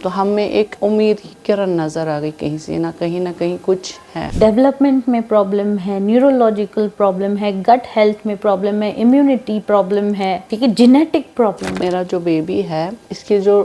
तो हमें एक उम्मीद की किरण नजर आ गई, कहीं ना कहीं कुछ है। डेवलपमेंट में प्रॉब्लम है, न्यूरोलॉजिकल प्रॉब्लम है, गट हेल्थ में प्रॉब्लम है, इम्यूनिटी प्रॉब्लम है, ठीक है, जेनेटिक प्रॉब्लम। मेरा जो बेबी है इसके जो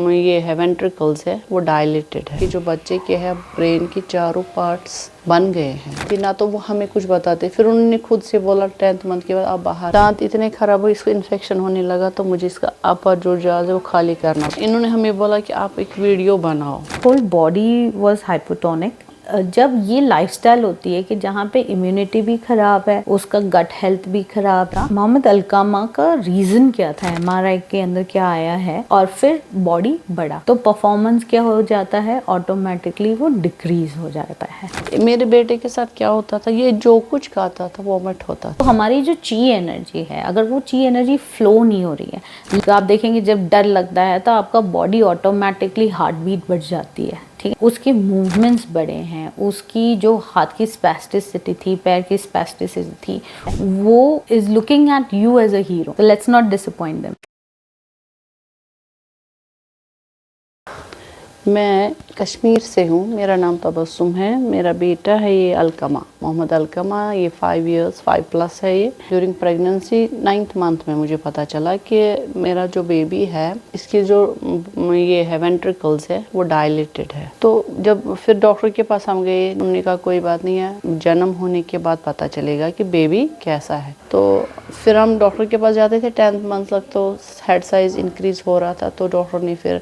ये है वेंट्रिकल्स है वो डायलेटेड है। कि जो बच्चे के है ब्रेन की चारों पार्ट्स बन गए हैं कि ना तो वो हमें कुछ बताते, फिर उन्होंने खुद से बोला 10th मंथ के बाद आप बाहर। दांत इतने खराब हो, इसको इन्फेक्शन होने लगा तो मुझे इसका अपर जो जाज है वो खाली करना। इन्होंने हमें बोला कि आप एक वीडियो बनाओ। Whole body was hypotonic. जब ये लाइफस्टाइल होती है कि जहाँ पे इम्यूनिटी भी खराब है, उसका गट हेल्थ भी खराब था। मोहम्मद अलकामा का रीजन क्या था, एमआरआई के अंदर क्या आया है, और फिर बॉडी बढ़ा तो परफॉर्मेंस क्या हो जाता है, ऑटोमेटिकली वो डिक्रीज हो जाता है। मेरे बेटे के साथ क्या होता था, ये जो कुछ खाता था वोमिट होता था। तो हमारी जो ची एनर्जी है, अगर वो ची एनर्जी फ्लो नहीं हो रही है तो आप देखेंगे जब डर लगता है तो आपका बॉडी ऑटोमेटिकली हार्ट बीट बढ़ जाती है, ठीक है, उसके मूवमेंट्स बड़े हैं, उसकी जो हाथ की स्पैस्टिसिटी थी, पैर की स्पैस्टिसिटी थी, वो is looking at you as a hero, तो लेट्स नॉट डिसअपॉइंट देम। मैं कश्मीर से हूँ, मेरा नाम तबस्सुम है। मेरा बेटा है ये अलकमा, मोहम्मद अलकमा। ये 5 इयर्स 5+ है। ये ड्यूरिंग प्रेगनेंसी 9th मंथ में मुझे पता चला कि मेरा जो बेबी है इसकी जो ये है वेंट्रिकल्स है वो डायलेटेड है। तो जब फिर डॉक्टर के पास हम गए, उन्होंने कहा कोई बात नहीं है, जन्म होने के बाद पता चलेगा कि बेबी कैसा है। तो फिर हम डॉक्टर के पास जाते थे 10th मंथ तक, तो हेड साइज इंक्रीज हो रहा था। तो डॉक्टर ने फिर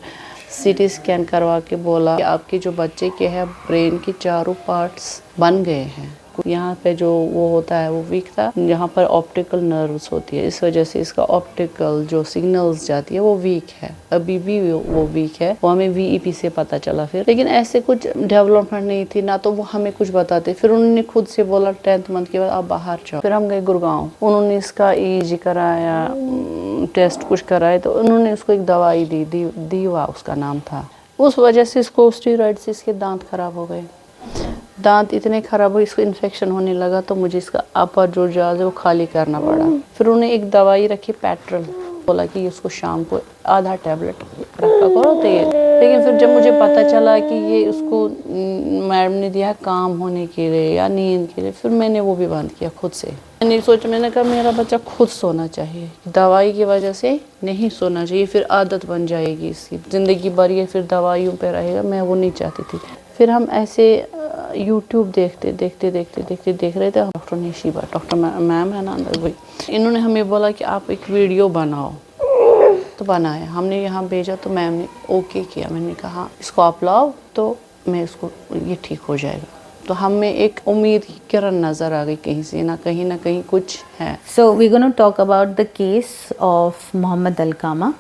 सीटी स्कैन करवा के बोला कि आपके जो बच्चे के है ब्रेन की चारों पार्ट्स बन गए हैं। यहाँ पे जो वो होता है वो वीक था, यहाँ पर ऑप्टिकल नर्व्स होती है, इस वजह से इसका ऑप्टिकल जो सिग्नल्स जाती है वो वीक है। अभी भी वो वीक है, वो हमें वीईपी से पता चला फिर। लेकिन ऐसे कुछ डेवलपमेंट नहीं थी, ना तो वो हमें कुछ बताते, फिर उन्होंने खुद से बोला 10th मंथ के बाद आप बाहर जाओ। फिर हम गए गुड़गांव, उन्होंने इसका ईजी कराया, टेस्ट कुछ कराए, तो उन्होंने उसको एक दवाई दी, दीवा उसका नाम था। उस वजह से इसको स्टेरॉइड से इसके दांत खराब हो गए। दांत इतने खराब हो, इसको इन्फेक्शन होने लगा तो मुझे इसका अपर जो जाज है वो खाली करना पड़ा। फिर उन्हें एक दवाई रखी पेट्रोल, बोला कि उसको शाम को आधा टैबलेट रखा करो तेल। लेकिन फिर जब मुझे पता चला कि ये उसको मैडम ने दिया काम होने के लिए या नींद के लिए, फिर मैंने वो भी बंद किया खुद से। मैंने सोचा, मैंने कहा मेरा बच्चा खुद सोना चाहिए, दवाई की वजह से नहीं सोना चाहिए, फिर आदत बन जाएगी इसकी, ज़िंदगी भर ये फिर दवाइयों पे रहेगा। मैं वो नहीं चाहती थी। फिर हम ऐसे यूट्यूब देख रहे थे। डॉक्टर निशिबा, डॉक्टर मैम है ना अंदर, वही, इन्होंने हमें बोला कि आप एक वीडियो बनाओ। तो बनाया, हमने यहाँ भेजा तो मैम ने ओके किया। मैंने कहा इसको आप लाओ तो मैं इसको ये ठीक हो जाएगा। तो हमें एक उम्मीद की किरण नजर आ गई, कहीं ना कहीं कुछ है। So we're going to talk about the case of Mohammad Alqama.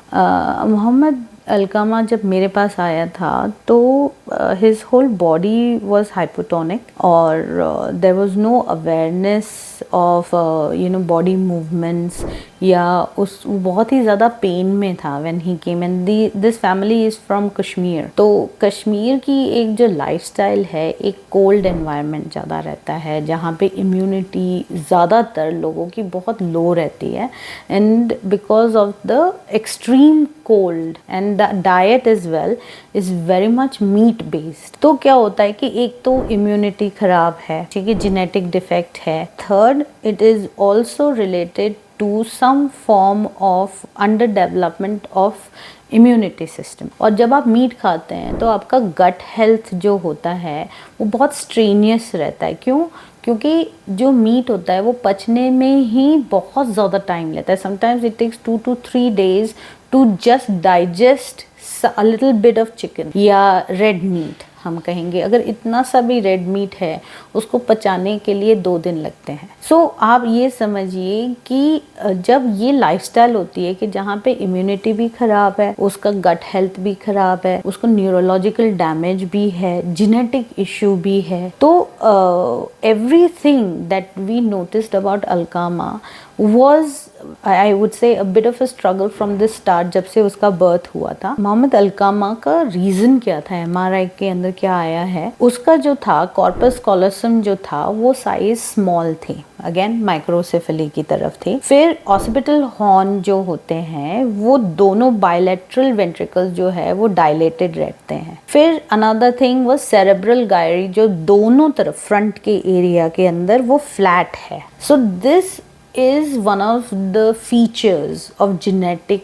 Mohammad Alqama जब मेरे पास आया था तो his whole body was hypotonic और there was no awareness of body movements, या उस बहुत ही ज़्यादा पेन में था when he came. And this family is from Kashmir. तो कश्मीर की एक जो लाइफस्टाइल है, एक कोल्ड एनवायरनमेंट ज़्यादा रहता है, जहाँ पे इम्यूनिटी ज़्यादातर लोगों की बहुत लो रहती है, and because of the extreme cold and the diet is well is very much meat based. तो क्या होता है कि एक तो इम्यूनिटी ख़राब है, ठीक है, जेनेटिक डिफेक्ट है। Third, it is also related to some form of under development of immunity system. और जब आप मीट खाते हैं तो आपका गट हेल्थ जो होता है वो बहुत स्ट्रेनियस रहता है। क्यों? क्योंकि जो मीट होता है वो पचने में ही बहुत ज़्यादा टाइम लेता है। Sometimes it takes 2 to 3 days to just digest a little bit of chicken या रेड मीट, हम कहेंगे। अगर इतना सा भी रेड मीट है उसको पचाने के लिए 2 दिन लगते हैं। सो आप ये समझिए कि जब ये लाइफस्टाइल होती है कि जहाँ पे इम्यूनिटी भी ख़राब है, उसका गट हेल्थ भी ख़राब है, उसको न्यूरोलॉजिकल डैमेज भी है, जेनेटिक इशू भी है, तो everything that we noticed about Alqama was I would say a bit of a struggle from the start जब से उसका बर्थ हुआ था। मोहम्मद अलकामा का रीज़न क्या था, एमआरआई के अंदर क्या आया है, उसका जो था कॉर्पस कॉलोसम जो था वो साइज स्मॉल थी, अगेन माइक्रोसेफेली की तरफ थी। फिर ऑसिपिटल हॉर्न जो होते हैं वो दोनों बायलैटरल वेंट्रिकल्स जो है वो डायलेटेड रहते हैं। फिर अनदर थिंग वो सेरेब्रल गायरी जो दोनों तरफ फ्रंट के एरिया के अंदर वो फ्लैट है। So this is one of the features of genetic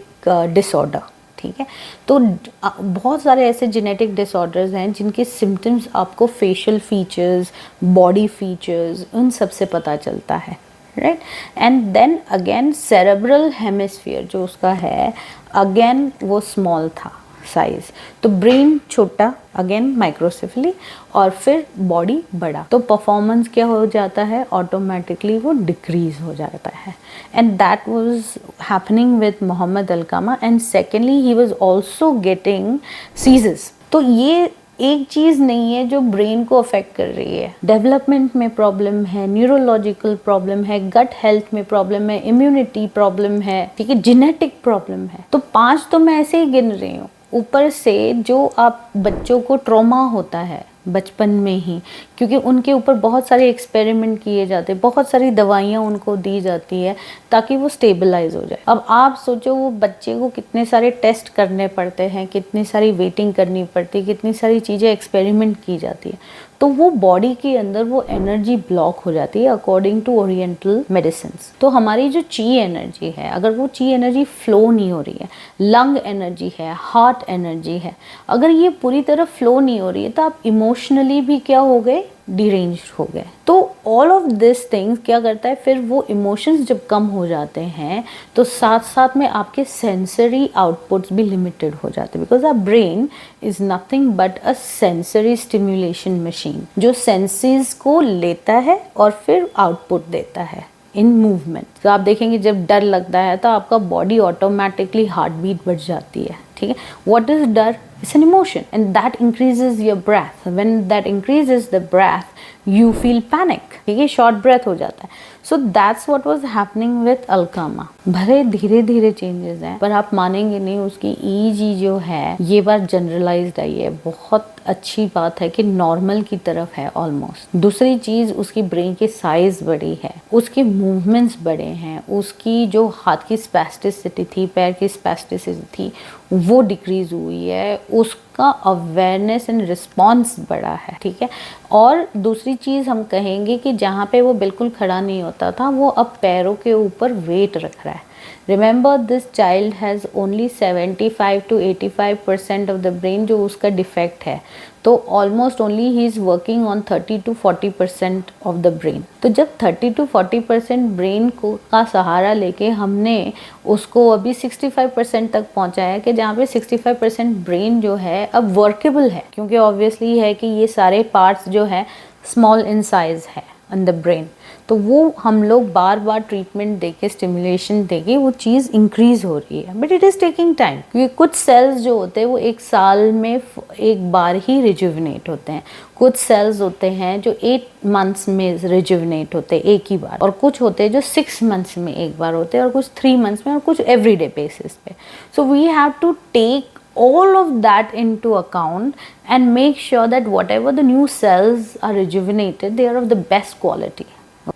disorder, ठीक है। तो बहुत सारे ऐसे जेनेटिक डिसऑर्डर्स हैं जिनके सिम्टम्स आपको फेशियल फीचर्स, बॉडी फीचर्स, उन सब से पता चलता है, right. And then again cerebral hemisphere जो उसका है, अगेन वो स्मॉल था साइज, तो ब्रेन छोटा, अगेन माइक्रोसेफली, और फिर बॉडी बड़ा, तो परफॉर्मेंस क्या हो जाता है, ऑटोमेटिकली वो डिक्रीज हो जाता है। And that was happening with Mohammad Alqama. And secondly he was also getting seizures. तो ये एक चीज़ नहीं है जो ब्रेन को अफेक्ट कर रही है, डेवलपमेंट में प्रॉब्लम है, न्यूरोलॉजिकल प्रॉब्लम है, गट हेल्थ में प्रॉब्लम है, इम्यूनिटी प्रॉब्लम है, ठीक है, जेनेटिक प्रॉब्लम है। तो 5 तो मैं ऐसे ही गिन रही हूँ। ऊपर से जो आप बच्चों को ट्रॉमा होता है बचपन में ही, क्योंकि उनके ऊपर बहुत सारे एक्सपेरिमेंट किए जाते हैं, बहुत सारी दवाइयाँ उनको दी जाती है ताकि वो स्टेबलाइज हो जाए। अब आप सोचो वो बच्चे को कितने सारे टेस्ट करने पड़ते हैं, कितनी सारी वेटिंग करनी पड़ती है, कितनी सारी चीज़ें एक्सपेरिमेंट की जाती है, तो वो बॉडी के अंदर वो एनर्जी ब्लॉक हो जाती है अकॉर्डिंग टू ओरिएंटल मेडिसिन्स। तो हमारी जो ची एनर्जी है, अगर वो ची एनर्जी फ्लो नहीं हो रही है, लंग एनर्जी है, हार्ट एनर्जी है, अगर ये पूरी तरह फ्लो नहीं हो रही है, तो आप इमोशनली भी क्या हो गए, डिरेंज्ड हो गए। तो ऑल ऑफ दिस थिंग्स क्या करता है, फिर वो इमोशंस जब कम हो जाते हैं तो साथ साथ में आपके सेंसरी आउटपुट्स भी लिमिटेड हो जाते हैं, because our brain is nothing but a sensory stimulation machine जो सेंसेस को लेता है और फिर आउटपुट देता है इन मूवमेंट। तो आप देखेंगे जब डर लगता है तो आपका बॉडी ऑटोमेटिकली हार्ट बीट बढ़ जाती है, ठीक है। व्हाट इज डर? It's an emotion and that increases your breath. When that increases the breath, you feel panic. ठीक है, short breath हो जाता है। So that's what was happening with Alqama. भले धीरे धीरे चेंजेस हैं, पर आप मानेंगे नहीं, उसकी ईजी जो है ये बार जनरलाइज्ड आई है। बहुत अच्छी बात है कि नॉर्मल की तरफ है ऑलमोस्ट। दूसरी चीज, उसकी ब्रेन की साइज बड़ी है, उसके मूवमेंट्स बड़े हैं, उसकी जो हाथ की स्पैस्टिसिटी थी, पैर की स्पैस्टिसिटी थी, वो डिक्रीज हुई है, उसका अवेयरनेस एंड रिस्पॉन्स बढ़ा है, ठीक है। और दूसरी चीज़ हम कहेंगे कि जहाँ पे वो बिल्कुल खड़ा नहीं होता था, वो अब पैरों के ऊपर वेट रख रहा है। Remember this child has only 75 to 85% of the brain जो उसका डिफेक्ट है, तो almost only he is working on 30 to 40% of the brain. तो जब 30 to 40% ब्रेन को का सहारा लेके हमने उसको अभी 65% तक पहुंचाया, कि जहाँ पे 65% ब्रेन जो है अब वर्केबल है, क्योंकि ऑब्वियसली है कि ये सारे पार्ट्स जो है स्मॉल इन साइज है इन द ब्रेन, तो वो हम लोग बार बार ट्रीटमेंट देके, स्टिमुलेशन देके वो चीज़ इंक्रीज हो रही है। But it is taking time, क्योंकि कुछ सेल्स जो होते हैं वो 1 साल में एक बार ही रिजुविनेट होते हैं, कुछ सेल्स होते हैं जो 8 मंथ्स में रिजुविनेट होते हैं एक ही बार, और कुछ होते हैं जो 6 मंथ्स में एक बार होते हैं, और कुछ 3 मंथ्स में, और कुछ एवरीडे बेसिस पे। So we have to take all of that into account and make sure that whatever the new cells are rejuvenated, they are of the best quality.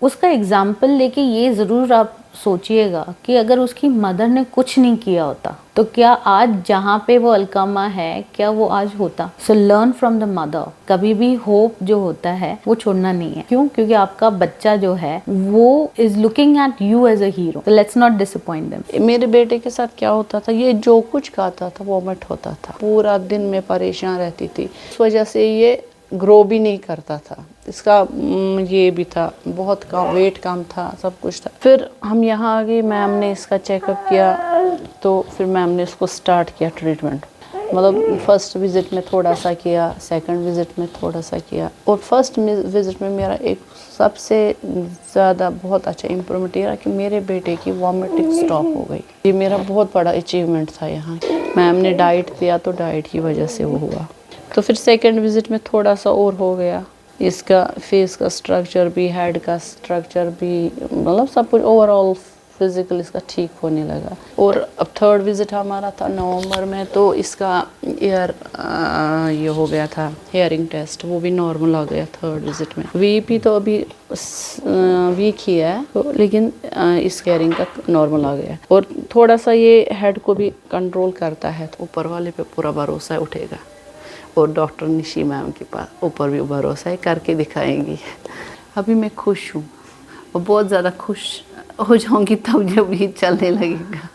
उसका एग्जाम्पल लेके ये ज़रूर आप सोचिएगा कि अगर उसकी मदर ने कुछ नहीं किया होता तो क्या आज जहाँ पे वो अलकामा है, क्या वो आज होता? So learn from the mother. कभी भी होप जो होता है वो छोड़ना नहीं है। क्यों? क्योंकि आपका बच्चा जो है वो is looking at you as a hero, तो लेट्स नॉट डिसअपॉइंट देम। मेरे बेटे के साथ क्या होता था, ये जो कुछ खाता था वॉमिट होता था, पूरा दिन में परेशान रहती थी, इस वजह से ये ग्रो भी नहीं करता था। इसका ये भी था, बहुत कम वेट कम था, सब कुछ था। फिर हम यहाँ आ गए, मैम ने इसका चेकअप किया, तो फिर मैम ने इसको स्टार्ट किया ट्रीटमेंट। मतलब फर्स्ट विज़िट में थोड़ा सा किया, सेकंड विज़िट में थोड़ा सा किया, और फर्स्ट विज़िट में मेरा एक सबसे ज़्यादा बहुत अच्छा इम्प्रूवमेंट ये रहा कि मेरे बेटे की वॉमिटिंग स्टॉप हो गई। ये मेरा बहुत बड़ा अचीवमेंट था यहाँ। मैम ने डाइट दिया, तो डाइट की वजह से वो हुआ। तो फिर सेकंड विज़िट में थोड़ा सा और हो गया, इसका फेस का स्ट्रक्चर भी, हेड का स्ट्रक्चर भी, मतलब सब कुछ ओवरऑल फिजिकल इसका ठीक होने लगा। और अब 3rd विजिट हमारा था नवंबर में, तो इसका ईयर ये हो गया था हेयरिंग टेस्ट, वो भी नॉर्मल आ गया 3rd विजिट में। वीपी तो अभी वीक ही है तो, लेकिन इस हेयरिंग का नॉर्मल आ गया। और थोड़ा सा ये हेड को भी कंट्रोल करता है, तो ऊपर वाले पे पूरा भरोसा है उठेगा। और डॉक्टर निशी मैम के पास ऊपर भी भरोसा है, करके दिखाएंगी। अभी मैं खुश हूँ और बहुत ज़्यादा खुश हो जाऊंगी तब जब ये चलने लगेगा।